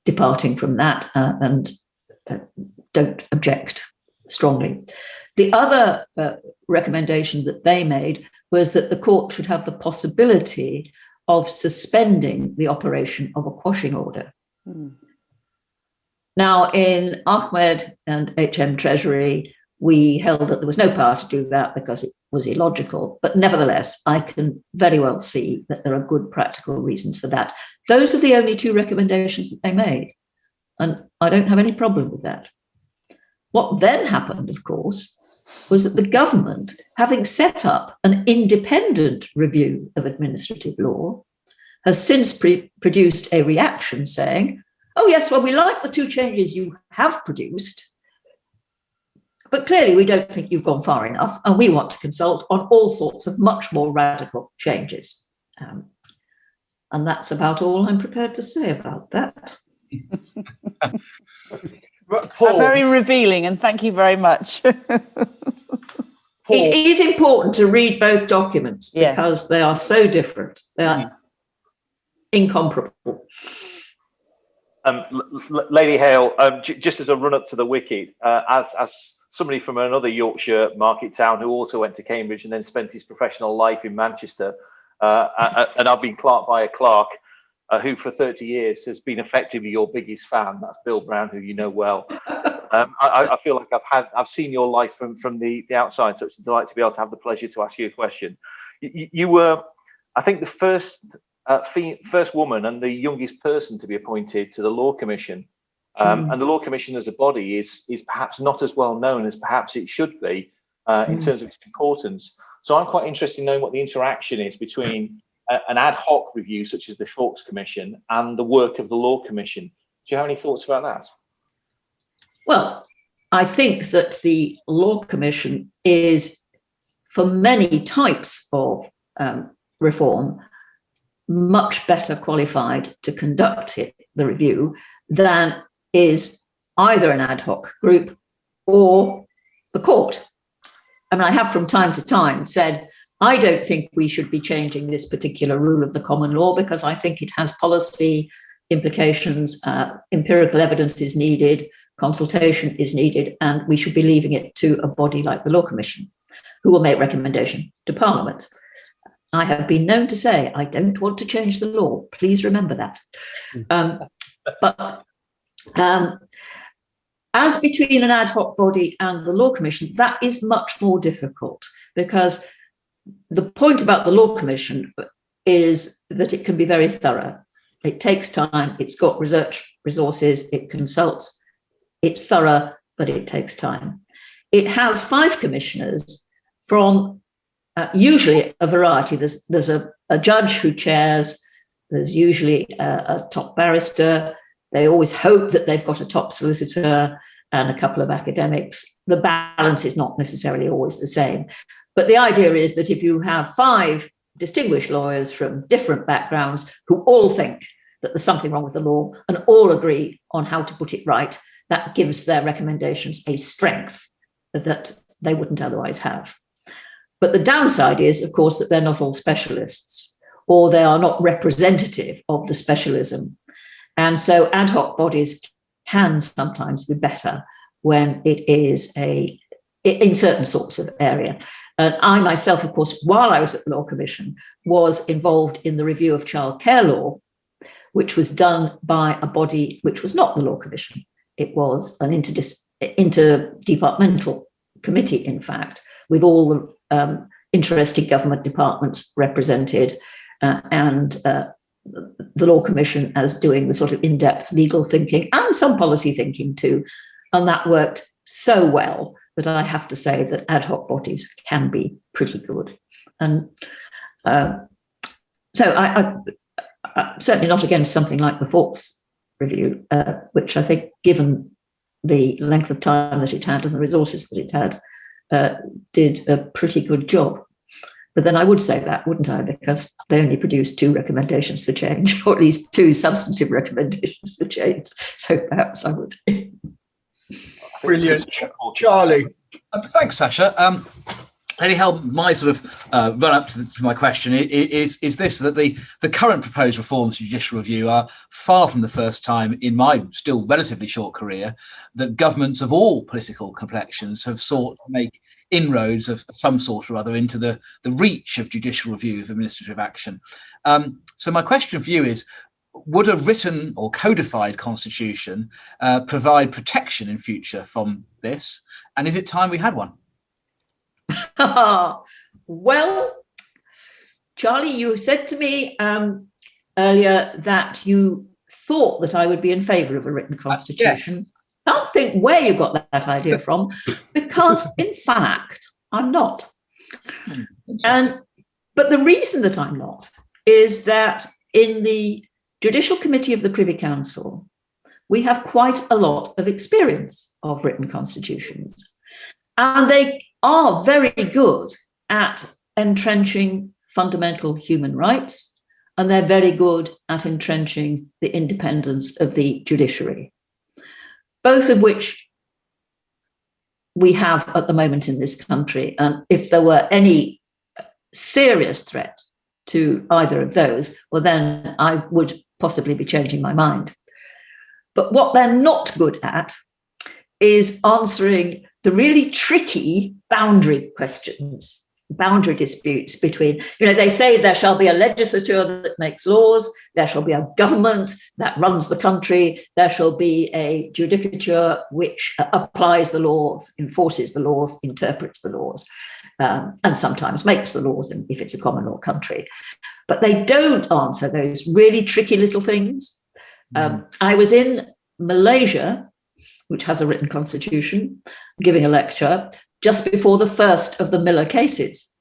departing from that and don't object strongly. The other recommendation that they made was that the court should have the possibility of suspending the operation of a quashing order. Now, in Ahmed and HM Treasury, we held that there was no power to do that because it was illogical. But nevertheless, I can very well see that there are good practical reasons for that. Those are the only two recommendations that they made. And I don't have any problem with that. What then happened, of course, was that the government, having set up an independent review of administrative law, has since produced a reaction saying, oh, yes, well, we like the two changes you have produced, but clearly we don't think you've gone far enough, and we want to consult on all sorts of much more radical changes. And that's about all I'm prepared to say about that. Paul. Very revealing, and thank you very much. It is important to read both documents because they are so different. They are incomparable. Lady Hale, just as a run up to the wicket, as somebody from another Yorkshire market town who also went to Cambridge and then spent his professional life in Manchester, and I've been clerked by a clerk who for 30 years has been effectively your biggest fan. That's Bill Brown, who you know well. I feel like I've seen your life from the outside, so it's a delight to be able to have the pleasure to ask you a question. You were, I think, the first woman and the youngest person to be appointed to the Law Commission. And the Law Commission as a body is perhaps not as well known as perhaps it should be in terms of its importance. So I'm quite interested in knowing what the interaction is between an ad hoc review such as the Fawkes Commission and the work of the Law Commission. Do you have any thoughts about that? Well, I think that the Law Commission is, for many types of reform, much better qualified to conduct the review than is either an ad hoc group or the court. I mean, I have from time to time said, I don't think we should be changing this particular rule of the common law because I think it has policy implications, empirical evidence is needed, consultation is needed, and we should be leaving it to a body like the Law Commission, who will make recommendations to Parliament. I have been known to say, I don't want to change the law. Please remember that. As between an ad hoc body and the Law Commission, that is much more difficult, because the point about the Law Commission is that it can be very thorough. It takes time, it's got research resources, it consults, it's thorough, but it takes time. It has 5 commissioners from usually a variety. There's a judge who chairs, there's usually a top barrister. They always hope that they've got a top solicitor and a couple of academics. The balance is not necessarily always the same. But the idea is that if you have 5 distinguished lawyers from different backgrounds who all think that there's something wrong with the law and all agree on how to put it right, that gives their recommendations a strength that they wouldn't otherwise have. But the downside is, of course, that they're not all specialists, or they are not representative of the specialism. And so ad hoc bodies can sometimes be better when it is in certain sorts of area. And I myself, of course, while I was at the Law Commission, was involved in the review of childcare law, which was done by a body which was not the Law Commission. It was an interdepartmental committee, in fact, with all the interested government departments represented, and the Law Commission as doing the sort of in-depth legal thinking and some policy thinking too. And that worked so well that I have to say that ad hoc bodies can be pretty good. And so I'm certainly not against something like the Foresee review, which I think, given the length of time that it had and the resources that it had, did a pretty good job. But then I would say that, wouldn't I? Because they only produced 2 recommendations for change, or at least 2 substantive recommendations for change. So perhaps I would. Brilliant. Charlie. Thanks, Sasha. Lady Hale, my sort of run up to my question is this, that the current proposed reforms to judicial review are far from the first time in my still relatively short career that governments of all political complexions have sought to make inroads of some sort or other into the reach of judicial review of administrative action. So my question for you is, would a written or codified constitution provide protection in future from this? And is it time we had one? Well, Charlie, you said to me earlier that you thought that I would be in favour of a written constitution. Yes. I don't think where you got that idea from, because in fact, I'm not. But the reason that I'm not is that in the Judicial Committee of the Privy Council, we have quite a lot of experience of written constitutions. And they are very good at entrenching fundamental human rights, and they're very good at entrenching the independence of the judiciary, both of which we have at the moment in this country. And if there were any serious threat to either of those, well, then I would possibly be changing my mind. But what they're not good at is answering the really tricky boundary questions, boundary disputes between, they say there shall be a legislature that makes laws, there shall be a government that runs the country, there shall be a judicature which applies the laws, enforces the laws, interprets the laws, and sometimes makes the laws if it's a common law country. But they don't answer those really tricky little things. I was in Malaysia, which has a written constitution, giving a lecture just before the first of the Miller cases,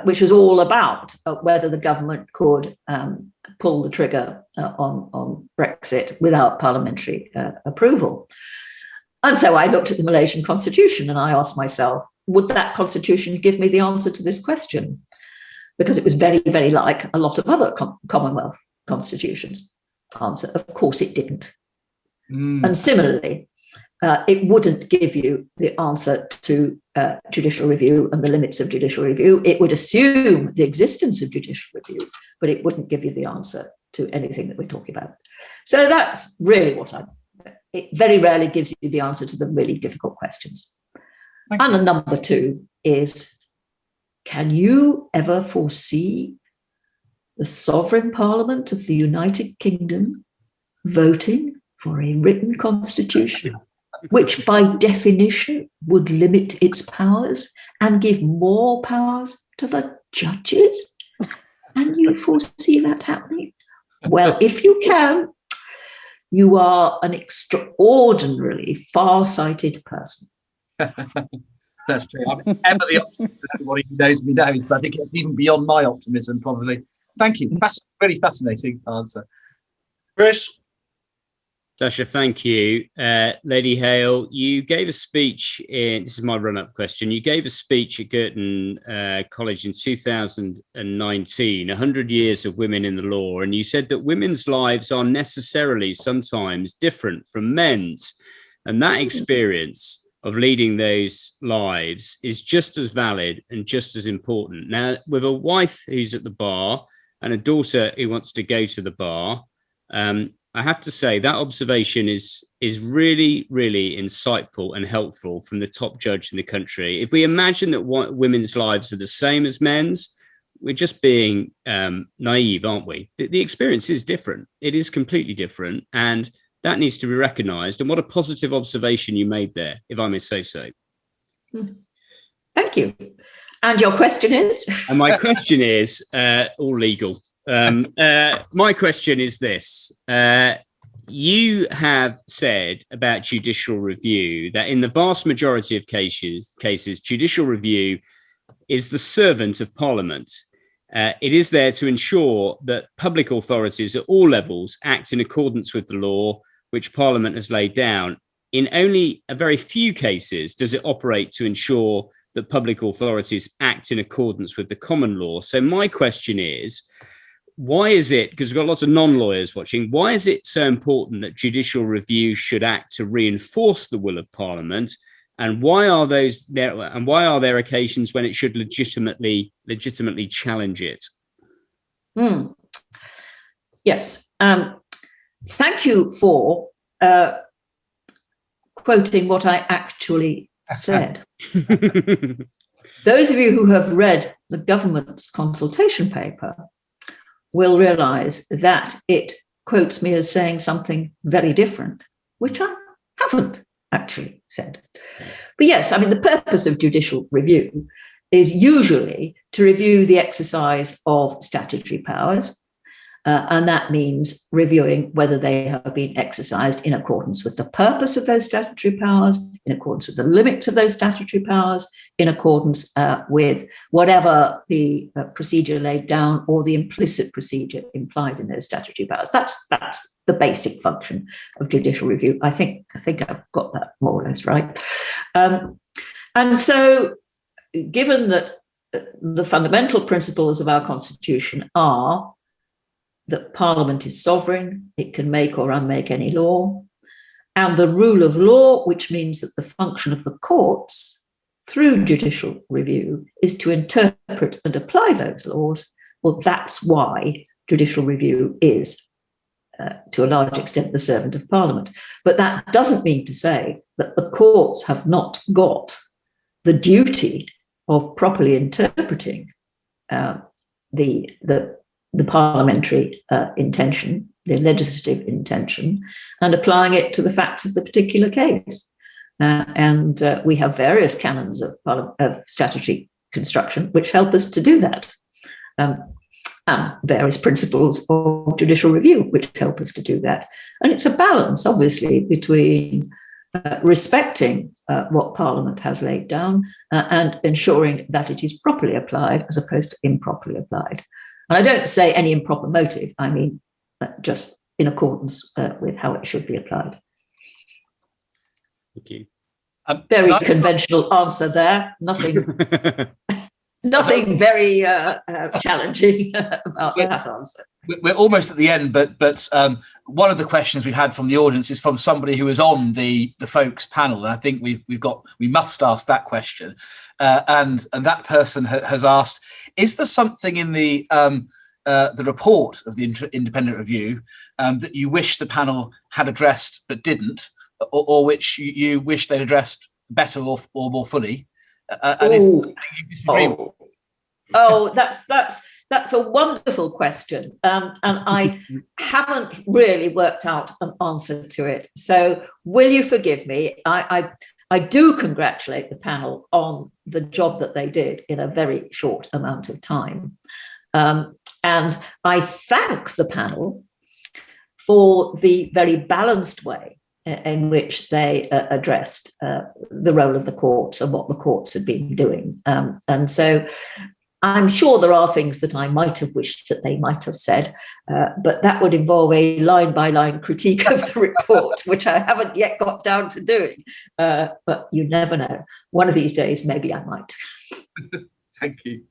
which was all about whether the government could pull the trigger on Brexit without parliamentary approval. And so I looked at the Malaysian constitution and I asked myself, would that constitution give me the answer to this question? Because it was very, very like a lot of other Commonwealth constitutions. Answer, of course it didn't. And similarly, it wouldn't give you the answer to judicial review and the limits of judicial review. It would assume the existence of judicial review, but it wouldn't give you the answer to anything that we're talking about. So that's really it very rarely gives you the answer to the really difficult questions. And the number 2 is, can you ever foresee the sovereign parliament of the United Kingdom voting for a written constitution? which by definition would limit its powers and give more powers to the judges? And you foresee that happening? Well, if you can, you are an extraordinarily far-sighted person. That's true. I'm ever the optimist. Everybody who knows me knows, but I think it's even beyond my optimism, probably. Thank you. Really fascinating answer. Chris? Sasha, thank you. Lady Hale, you gave a speech this is my run-up question. You gave a speech at Girton College in 2019, 100 Years of Women in the Law, and you said that women's lives are necessarily sometimes different from men's, and that experience of leading those lives is just as valid and just as important. Now, with a wife who's at the bar and a daughter who wants to go to the bar, I have to say that observation is really, really insightful and helpful from the top judge in the country. If we imagine that women's lives are the same as men's, we're just being naive, aren't we? The experience is different. It is completely different. And that needs to be recognised. And what a positive observation you made there, if I may say so. Thank you. And your question is? And my question is, all legal. My question is this. You have said about judicial review that in the vast majority of cases, judicial review is the servant of Parliament. It is there to ensure that public authorities at all levels act in accordance with the law which Parliament has laid down. In only a very few cases does it operate to ensure that public authorities act in accordance with the common law. So my question is, why is it, because we've got lots of non-lawyers watching, why is it so important that judicial review should act to reinforce the will of Parliament? And why are there occasions when it should legitimately challenge it? Yes. Thank you for quoting what I actually said. Those of you who have read the government's consultation paper will realise that it quotes me as saying something very different, which I haven't actually said. But yes, I mean, the purpose of judicial review is usually to review the exercise of statutory powers, and that means reviewing whether they have been exercised in accordance with the purpose of those statutory powers, in accordance with the limits of those statutory powers, in accordance with whatever the procedure laid down or the implicit procedure implied in those statutory powers. That's the basic function of judicial review. I think I've got that more or less right. And so, given that the fundamental principles of our Constitution are that Parliament is sovereign, it can make or unmake any law, and the rule of law, which means that the function of the courts through judicial review is to interpret and apply those laws, well, that's why judicial review is, to a large extent, the servant of Parliament. But that doesn't mean to say that the courts have not got the duty of properly interpreting the parliamentary intention, the legislative intention, and applying it to the facts of the particular case. And we have various canons of statutory construction which help us to do that, and various principles of judicial review which help us to do that. And it's a balance, obviously, between respecting what Parliament has laid down and ensuring that it is properly applied as opposed to improperly applied. And I don't say any improper motive, I mean just in accordance with how it should be applied. Thank you. Very conventional answer there. Nothing very challenging about that answer. We're almost at the end, but one of the questions we've had from the audience is from somebody who was on the folks panel, and I think we must ask that question. And that person has asked: is there something in the report of the independent review that you wish the panel had addressed but didn't, or which you wish they'd addressed better or more fully? And is there something you disagree with? Oh, that's That's a wonderful question, and I haven't really worked out an answer to it. So will you forgive me? I do congratulate the panel on the job that they did in a very short amount of time. And I thank the panel for the very balanced way in which they addressed the role of the courts and what the courts had been doing. And so I'm sure there are things that I might have wished that they might have said, but that would involve a line-by-line critique of the report, which I haven't yet got down to doing. But you never know. One of these days, maybe I might. Thank you.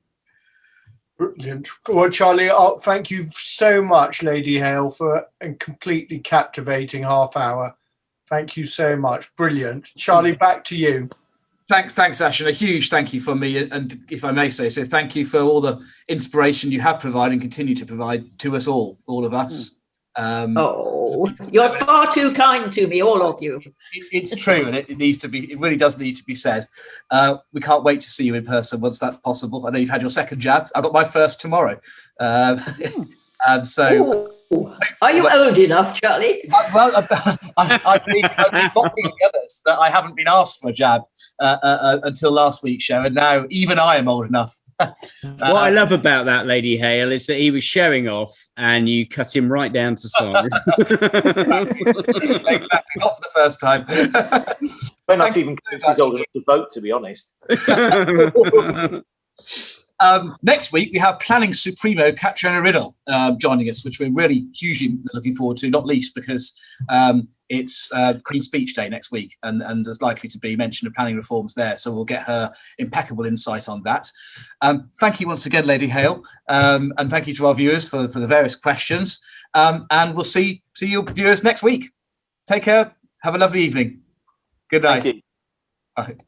Brilliant. Well, Charlie, thank you so much, Lady Hale, for a completely captivating half hour. Thank you so much. Brilliant. Charlie, back to you. Thanks, Ash, and a huge thank you from me, and if I may say so, thank you for all the inspiration you have provided and continue to provide to us all of us. You're far too kind to me, all of you. It's true, and it needs to be. It really does need to be said. We can't wait to see you in person once that's possible. I know you've had your second jab. I got my first tomorrow, and so. Are you old enough, Charlie? I've been mocking the others that I haven't been asked for a jab until last week's show, and now even I am old enough. What I love about that, Lady Hale, is that he was showing off and you cut him right down to size. Exactly, not for the first time. We're not even old enough to vote, to be honest. Next week, we have Planning Supremo Catriona Riddle joining us, which we're really hugely looking forward to, not least because it's Queen's Speech Day next week, and there's likely to be mention of planning reforms there, so we'll get her impeccable insight on that. Thank you once again, Lady Hale, and thank you to our viewers for the various questions, and we'll see your viewers next week. Take care. Have a lovely evening. Good night. Thank you. All right.